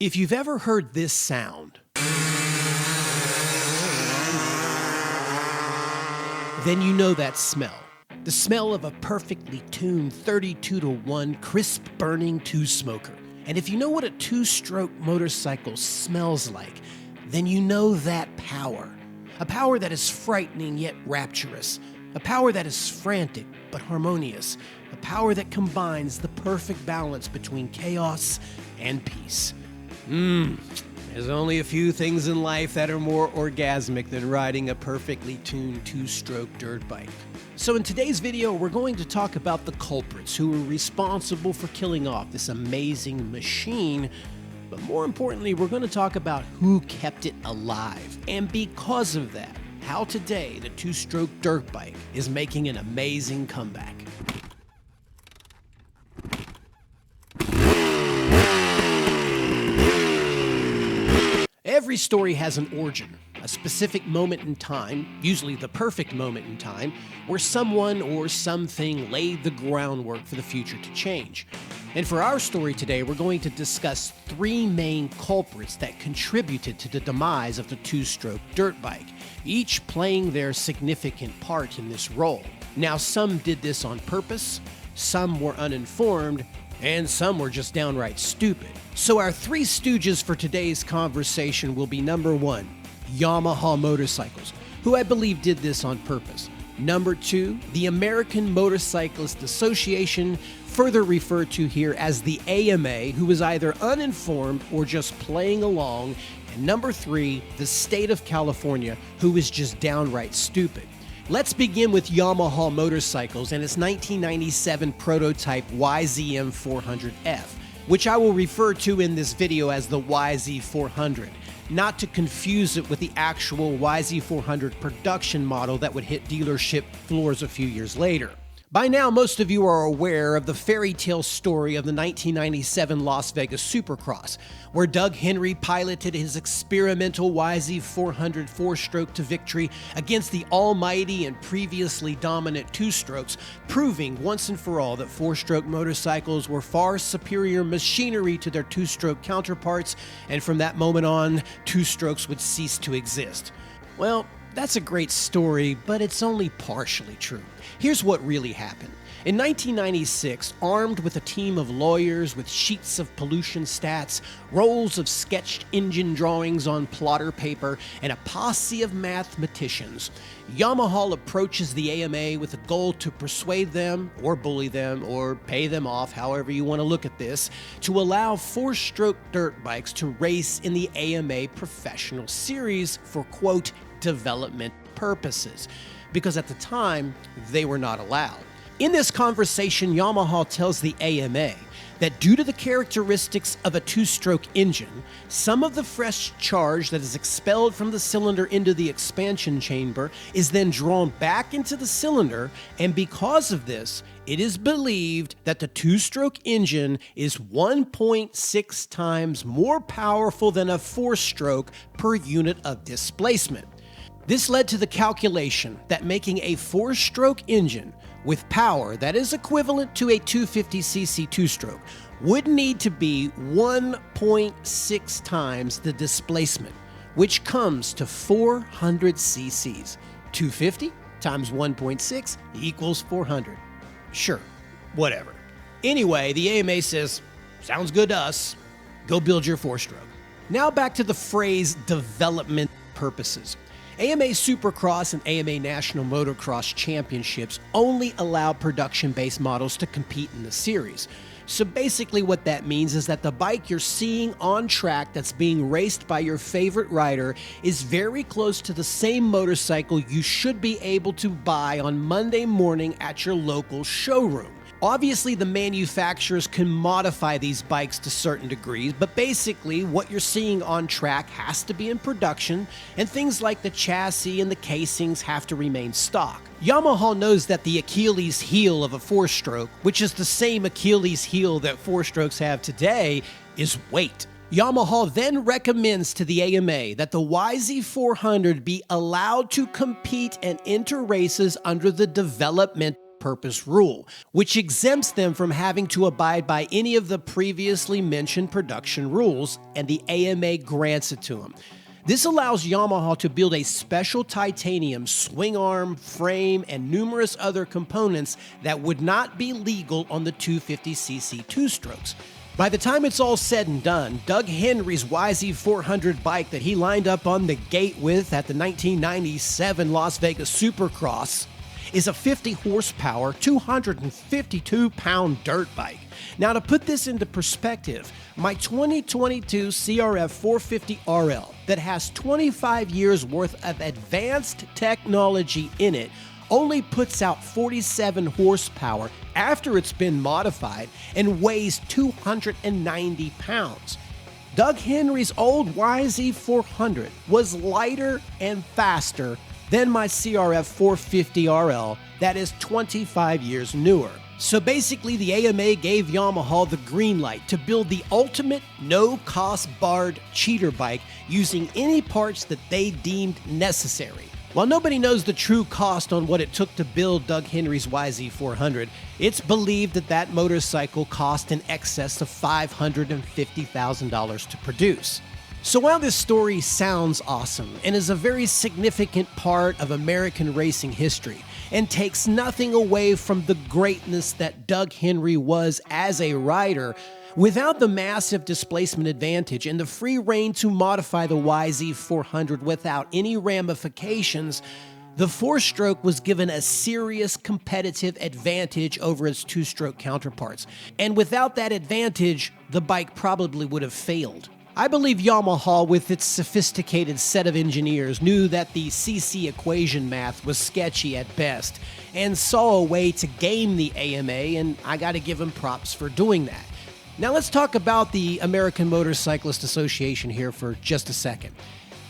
If you've ever heard this sound, then you know that smell. The smell of a perfectly tuned 32-to-1 crisp burning two-smoker. And if you know what a two-stroke motorcycle smells like, then you know that power. A power that is frightening yet rapturous. A power that is frantic but harmonious. A power that combines the perfect balance between chaos and peace. There's only a few things in life that are more orgasmic than riding a perfectly tuned two-stroke dirt bike. So in today's video, we're going to talk about the culprits who were responsible for killing off this amazing machine. But more importantly, we're going to talk about who kept it alive. And because of that, how today the two-stroke dirt bike is making an amazing comeback. Every story has an origin, a specific moment in time, usually the perfect moment in time, where someone or something laid the groundwork for the future to change. And for our story today, we're going to discuss three main culprits that contributed to the demise of the two-stroke dirt bike, each playing their significant part in this role. Now, some did this on purpose, some were uninformed, and some were just downright stupid. So our three stooges for today's conversation will be: number one, Yamaha motorcycles, who I believe did this on purpose. Number two, the American Motorcyclist Association, further referred to here as the AMA, who was either uninformed or just playing along. And number three, the state of California, who was just downright stupid. Let's begin with Yamaha motorcycles and its 1997 prototype YZM 400F, which I will refer to in this video as the YZ400, not to confuse it with the actual YZ400 production model that would hit dealership floors a few years later. By now, most of you are aware of the fairy tale story of the 1997 Las Vegas Supercross, where Doug Henry piloted his experimental YZ400 four-stroke to victory against the almighty and previously dominant two-strokes, proving once and for all that four-stroke motorcycles were far superior machinery to their two-stroke counterparts, and from that moment on, two-strokes would cease to exist. Well, that's a great story, but it's only partially true. Here's what really happened. In 1996, armed with a team of lawyers with sheets of pollution stats, rolls of sketched engine drawings on plotter paper, and a posse of mathematicians, Yamaha approaches the AMA with a goal to persuade them, or bully them, or pay them off, however you want to look at this, to allow four-stroke dirt bikes to race in the AMA Professional Series for, quote, development purposes, because at the time, they were not allowed. In this conversation, Yamaha tells the AMA that due to the characteristics of a two-stroke engine, some of the fresh charge that is expelled from the cylinder into the expansion chamber is then drawn back into the cylinder, and because of this, it is believed that the two-stroke engine is 1.6 times more powerful than a four-stroke per unit of displacement. This led to the calculation that making a four-stroke engine with power that is equivalent to a 250cc two-stroke would need to be 1.6 times the displacement, which comes to 400 cc's. 250 times 1.6 equals 400. Sure, whatever. Anyway, the AMA says, sounds good to us. Go build your four-stroke. Now back to the phrase development purposes. AMA Supercross and AMA National Motocross Championships only allow production-based models to compete in the series. So basically what that means is that the bike you're seeing on track that's being raced by your favorite rider is very close to the same motorcycle you should be able to buy on Monday morning at your local showroom. Obviously, the manufacturers can modify these bikes to certain degrees, but basically what you're seeing on track has to be in production, and things like the chassis and the casings have to remain stock. Yamaha knows that the Achilles heel of a four-stroke, which is the same Achilles heel that four-strokes have today, is weight. Yamaha then recommends to the AMA that the YZ400 be allowed to compete and enter races under the development purpose rule, which exempts them from having to abide by any of the previously mentioned production rules, and the AMA grants it to them. This allows Yamaha to build a special titanium swing arm, frame, and numerous other components that would not be legal on the 250cc two-strokes. By the time it's all said and done, Doug Henry's YZ400 bike that he lined up on the gate with at the 1997 Las Vegas Supercross is a 50 horsepower, 252-pound dirt bike. Now, to put this into perspective, my 2022 CRF 450 RL that has 25 years worth of advanced technology in it only puts out 47 horsepower after it's been modified and weighs 290 pounds. Doug Henry's old YZ400 was lighter and faster than my CRF 450 RL that is 25 years newer. So basically, the AMA gave Yamaha the green light to build the ultimate no-cost barred cheater bike using any parts that they deemed necessary. While nobody knows the true cost on what it took to build Doug Henry's YZ400, it's believed that that motorcycle cost in excess of $550,000 to produce. So while this story sounds awesome and is a very significant part of American racing history and takes nothing away from the greatness that Doug Henry was as a rider, without the massive displacement advantage and the free rein to modify the YZ400 without any ramifications, the four-stroke was given a serious competitive advantage over its two-stroke counterparts. And without that advantage, the bike probably would have failed. I believe Yamaha, with its sophisticated set of engineers, knew that the CC equation math was sketchy at best and saw a way to game the AMA, and I gotta give them props for doing that. Now let's talk about the American Motorcyclist Association here for just a second.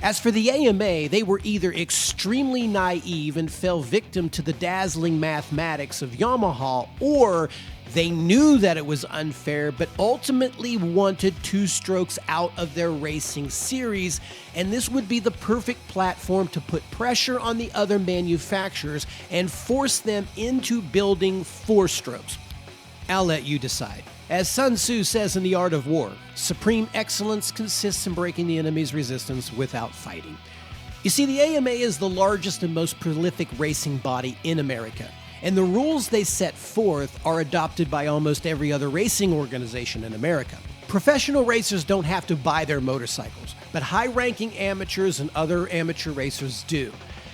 As for the AMA, they were either extremely naive and fell victim to the dazzling mathematics of Yamaha, or they knew that it was unfair but ultimately wanted two strokes out of their racing series, and this would be the perfect platform to put pressure on the other manufacturers and force them into building four strokes. I'll let you decide. As Sun Tzu says in The Art of War, supreme excellence consists in breaking the enemy's resistance without fighting. You see, the AMA is the largest and most prolific racing body in America, and the rules they set forth are adopted by almost every other racing organization in America. Professional racers don't have to buy their motorcycles, but high-ranking amateurs and other amateur racers do.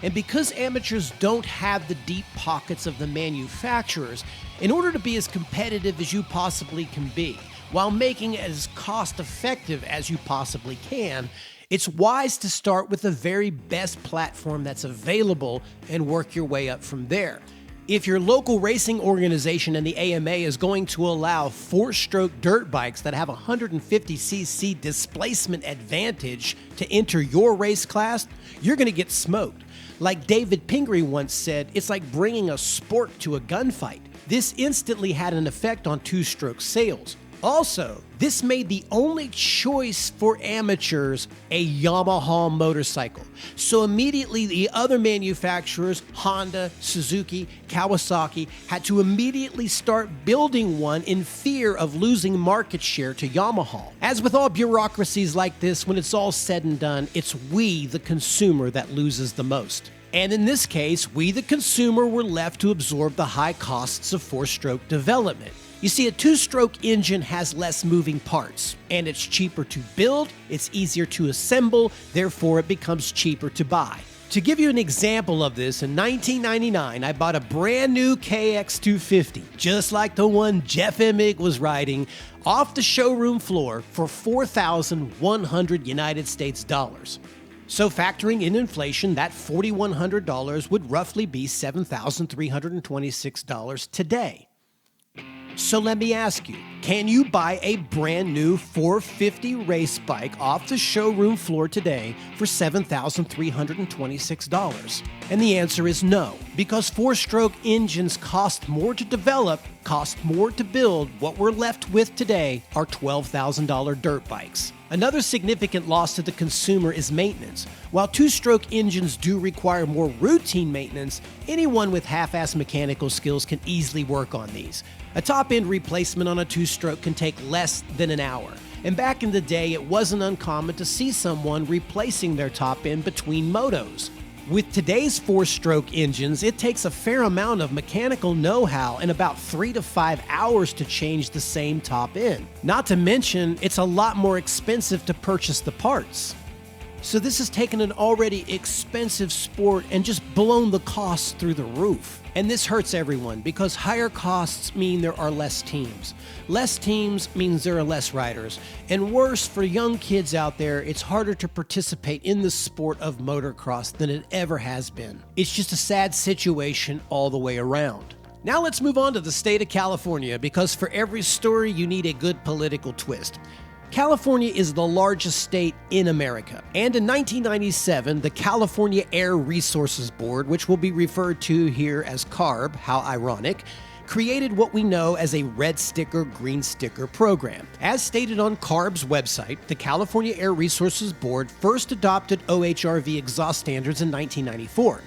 And because amateurs don't have the deep pockets of the manufacturers, in order to be as competitive as you possibly can be, while making it as cost-effective as you possibly can, it's wise to start with the very best platform that's available and work your way up from there. If your local racing organization and the AMA is going to allow four-stroke dirt bikes that have 150cc displacement advantage to enter your race class, you're going to get smoked. Like David Pingree once said, it's like bringing a sport to a gunfight. This instantly had an effect on two-stroke sales. Also, this made the only choice for amateurs a Yamaha motorcycle. So immediately the other manufacturers, Honda, Suzuki, Kawasaki, had to immediately start building one in fear of losing market share to Yamaha. As with all bureaucracies like this, when it's all said and done, it's we, the consumer, that loses the most. And in this case, we, the consumer, were left to absorb the high costs of four-stroke development. You see, a two-stroke engine has less moving parts, and it's cheaper to build, it's easier to assemble, therefore it becomes cheaper to buy. To give you an example of this, in 1999, I bought a brand new KX250, just like the one Jeff Emig was riding, off the showroom floor for $4,100 United States dollars. So factoring in inflation, that $4,100 would roughly be $7,326 today. So let me ask you, Can you buy a brand new 450 race bike off the showroom floor today for $7,326? And the answer is no, because four-stroke engines cost more to develop, cost more to build. What we're left with today are $12,000 dirt bikes. Another significant loss to the consumer is maintenance. While two-stroke engines do require more routine maintenance, anyone with half-assed mechanical skills can easily work on these. A top-end replacement on a two-stroke can take less than an hour. And back in the day, it wasn't uncommon to see someone replacing their top end between motos. With today's four-stroke engines, it takes a fair amount of mechanical know-how and about 3 to 5 hours to change the same top end. Not to mention, it's a lot more expensive to purchase the parts. So this has taken an already expensive sport and just blown the costs through the roof. And this hurts everyone because higher costs mean there are less teams. Less teams means there are less riders. And worse, for young kids out there, it's harder to participate in the sport of motocross than it ever has been. It's just a sad situation all the way around. Now let's move on to the state of California, because for every story you need a good political twist. California is the largest state in America, and in 1997, the California Air Resources Board, which will be referred to here as CARB, how ironic, created what we know as a red sticker, green sticker program. As stated on CARB's website, the California Air Resources Board first adopted OHRV exhaust standards in 1994,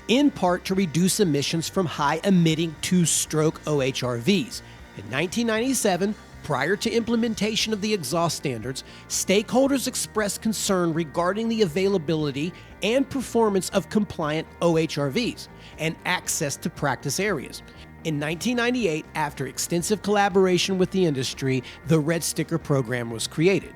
in part to reduce emissions from high-emitting two-stroke OHRVs. In 1997, prior to implementation of the exhaust standards, stakeholders expressed concern regarding the availability and performance of compliant OHRVs and access to practice areas. In 1998, after extensive collaboration with the industry, the Red Sticker program was created.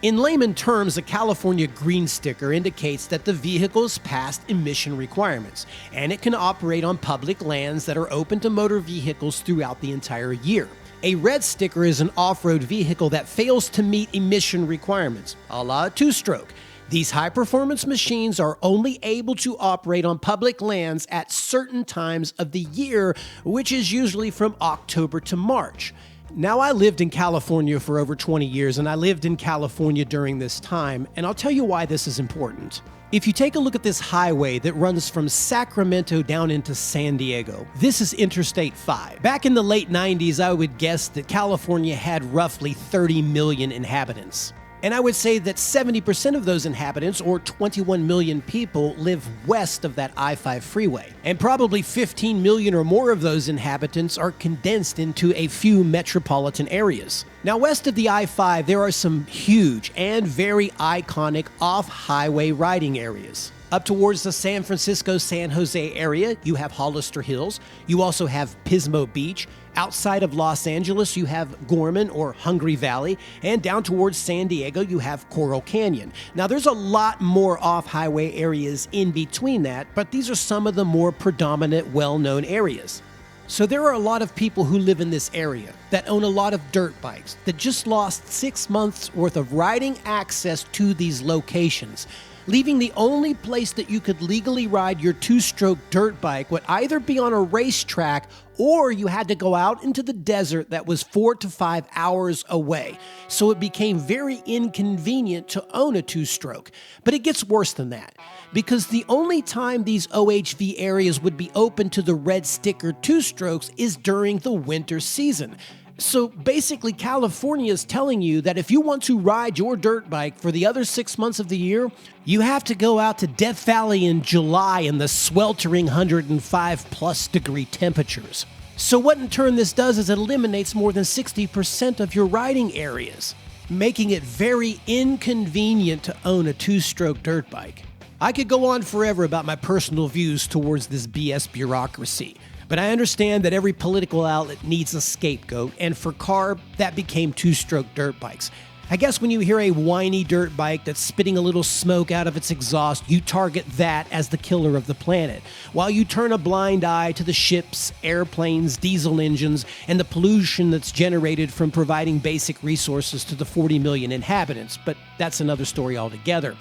In layman terms, a California green sticker indicates that the vehicle has passed emission requirements, and it can operate on public lands that are open to motor vehicles throughout the entire year. A red sticker is an off-road vehicle that fails to meet emission requirements, a la a two-stroke. These high-performance machines are only able to operate on public lands at certain times of the year, which is usually from October to March. Now, I lived in California for over 20 years, and I lived in California during this time, and I'll tell you why this is important. If you take a look at this highway that runs from Sacramento down into San Diego, this is Interstate 5. Back in the late 90s, I would guess that California had roughly 30 million inhabitants. And I would say that 70% of those inhabitants, or 21 million people, live west of that I-5 freeway. And probably 15 million or more of those inhabitants are condensed into a few metropolitan areas. Now, west of the I-5, there are some huge and very iconic off-highway riding areas. Up towards the San Francisco-San Jose area, you have Hollister Hills. You also have Pismo Beach. Outside of Los Angeles, you have Gorman or Hungry Valley. And down towards San Diego, you have Coral Canyon. Now, there's a lot more off-highway areas in between that, but these are some of the more predominant, well-known areas. So there are a lot of people who live in this area that own a lot of dirt bikes that just lost 6 months worth of riding access to these locations, leaving the only place that you could legally ride your two-stroke dirt bike would either be on a racetrack or you had to go out into the desert that was 4 to 5 hours away. So it became very inconvenient to own a two-stroke. But it gets worse than that, because the only time these OHV areas would be open to the red sticker two-strokes is during the winter season. So basically, California is telling you that if you want to ride your dirt bike for the other 6 months of the year, you have to go out to Death Valley in July in the sweltering 105+ degree temperatures. So what in turn this does is it eliminates more than 60% of your riding areas, making it very inconvenient to own a two-stroke dirt bike. I could go on forever about my personal views towards this BS bureaucracy, but I understand that every political outlet needs a scapegoat, and for CARB, that became two-stroke dirt bikes. I guess when you hear a whiny dirt bike that's spitting a little smoke out of its exhaust, you target that as the killer of the planet, while you turn a blind eye to the ships, airplanes, diesel engines, and the pollution that's generated from providing basic resources to the 40 million inhabitants, but that's another story altogether.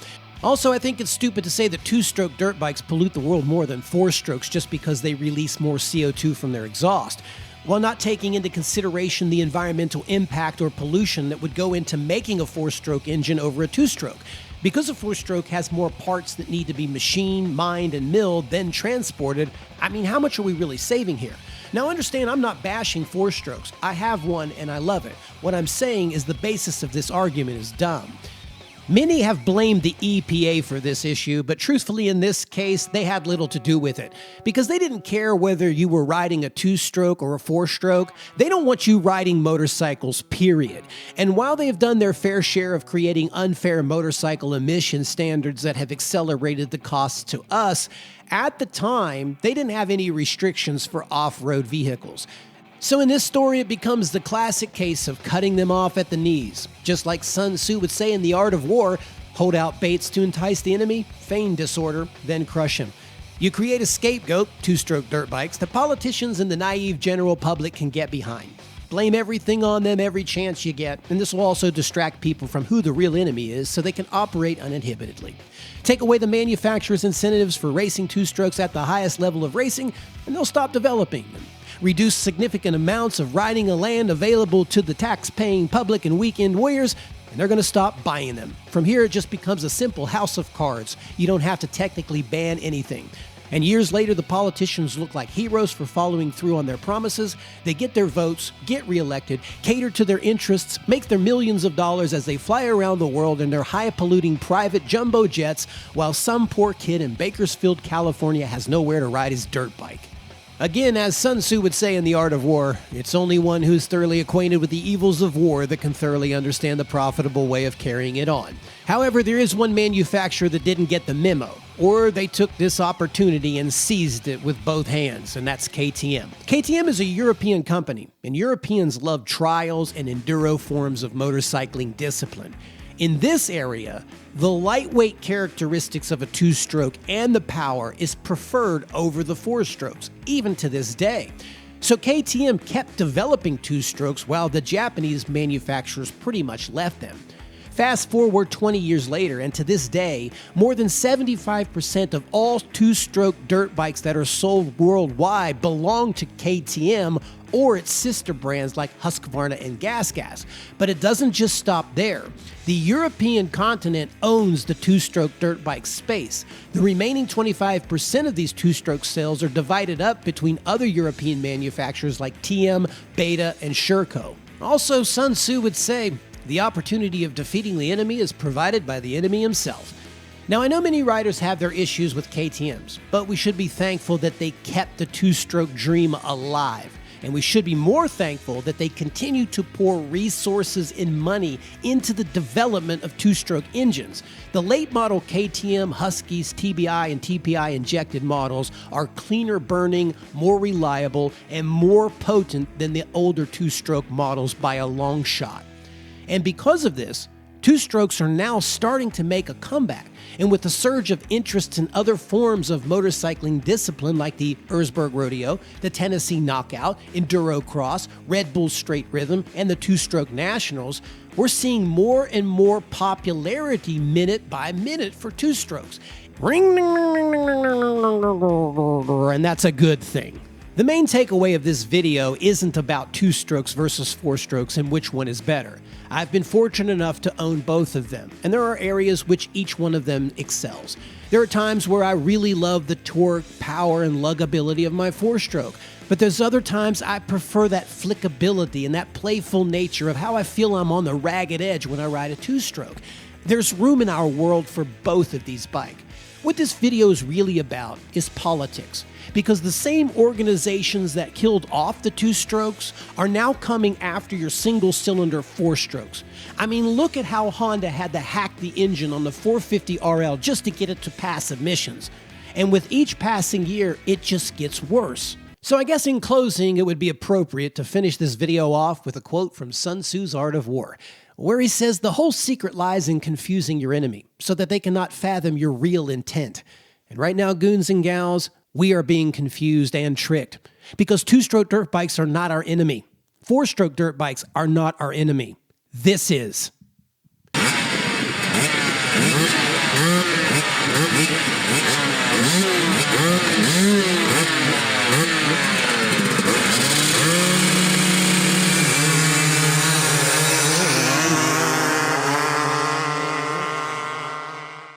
Also, I think it's stupid to say that two-stroke dirt bikes pollute the world more than four-strokes just because they release more CO2 from their exhaust. while not taking into consideration the environmental impact or pollution that would go into making a 4-stroke engine over a 2-stroke. Because a 4-stroke has more parts that need to be machined, mined, and milled, then transported, I mean, how much are we really saving here? Now understand, I'm not bashing 4-strokes. I have one and I love it. What I'm saying is the basis of this argument is dumb. Many have blamed the EPA for this issue, but truthfully in this case, they had little to do with it. Because they didn't care whether you were riding a 2-stroke or a 4-stroke, they don't want you riding motorcycles, period. And while they have done their fair share of creating unfair motorcycle emission standards that have accelerated the costs to us, at the time, they didn't have any restrictions for off-road vehicles. So in this story, it becomes the classic case of cutting them off at the knees. Just like Sun Tzu would say in The Art of War, hold out baits to entice the enemy, feign disorder, then crush him. You create a scapegoat, 2-stroke dirt bikes, that politicians and the naive general public can get behind. Blame everything on them every chance you get, and this will also distract people from who the real enemy is so they can operate uninhibitedly. Take away the manufacturer's incentives for racing 2-strokes at the highest level of racing, and they'll stop developing them. Reduce significant amounts of riding a land available to the tax-paying public and weekend warriors, and they're going to stop buying them. From here, it just becomes a simple house of cards. You don't have to technically ban anything. And years later, the politicians look like heroes for following through on their promises. They get their votes, get reelected, cater to their interests, make their millions of dollars as they fly around the world in their high-polluting private jumbo jets, while some poor kid in Bakersfield, California has nowhere to ride his dirt bike. Again, as Sun Tzu would say in The Art of War, it's only one who's thoroughly acquainted with the evils of war that can thoroughly understand the profitable way of carrying it on. However, there is one manufacturer that didn't get the memo, or they took this opportunity and seized it with both hands, and that's KTM. KTM is a European company, and Europeans love trials and enduro forms of motorcycling discipline. In this area, the lightweight characteristics of a 2-stroke and the power is preferred over the 4-strokes, even to this day. So KTM kept developing 2-strokes while the Japanese manufacturers pretty much left them. Fast forward 20 years later, and to this day, more than 75% of all 2-stroke dirt bikes that are sold worldwide belong to KTM or its sister brands like Husqvarna and GasGas. But it doesn't just stop there. The European continent owns the 2-stroke dirt bike space. The remaining 25% of these 2-stroke sales are divided up between other European manufacturers like TM, Beta, and Sherco. Also, Sun Tzu would say, the opportunity of defeating the enemy is provided by the enemy himself. Now, I know many riders have their issues with KTMs, but we should be thankful that they kept the 2-stroke dream alive. And we should be more thankful that they continue to pour resources and money into the development of 2-stroke engines. The late model KTM, Huskies, TBI, and TPI injected models are cleaner burning, more reliable, and more potent than the older 2-stroke models by a long shot. And because of this, 2-strokes are now starting to make a comeback. And with the surge of interest in other forms of motorcycling discipline like the Erzberg Rodeo, the Tennessee Knockout, Enduro Cross, Red Bull Straight Rhythm, and the 2-stroke Nationals, we're seeing more and more popularity minute by minute for 2-strokes. Ring, ding, ding, ding, ding, ding, ding, and that's a good thing. The main takeaway of this video isn't about 2-strokes versus 4-strokes and which one is better. I've been fortunate enough to own both of them, and there are areas which each one of them excels. There are times where I really love the torque, power, and luggability of my 4-stroke, but there's other times I prefer that flickability and that playful nature of how I feel I'm on the ragged edge when I ride a 2-stroke. There's room in our world for both of these bikes. What this video is really about is politics, because the same organizations that killed off the 2-strokes are now coming after your single-cylinder 4-strokes. I mean, look at how Honda had to hack the engine on the 450 RL just to get it to pass emissions. And with each passing year, it just gets worse. So I guess in closing, it would be appropriate to finish this video off with a quote from Sun Tzu's Art of War, where he says the whole secret lies in confusing your enemy so that they cannot fathom your real intent. And right now, goons and gals, we are being confused and tricked because 2-stroke dirt bikes are not our enemy. 4-stroke dirt bikes are not our enemy. This is.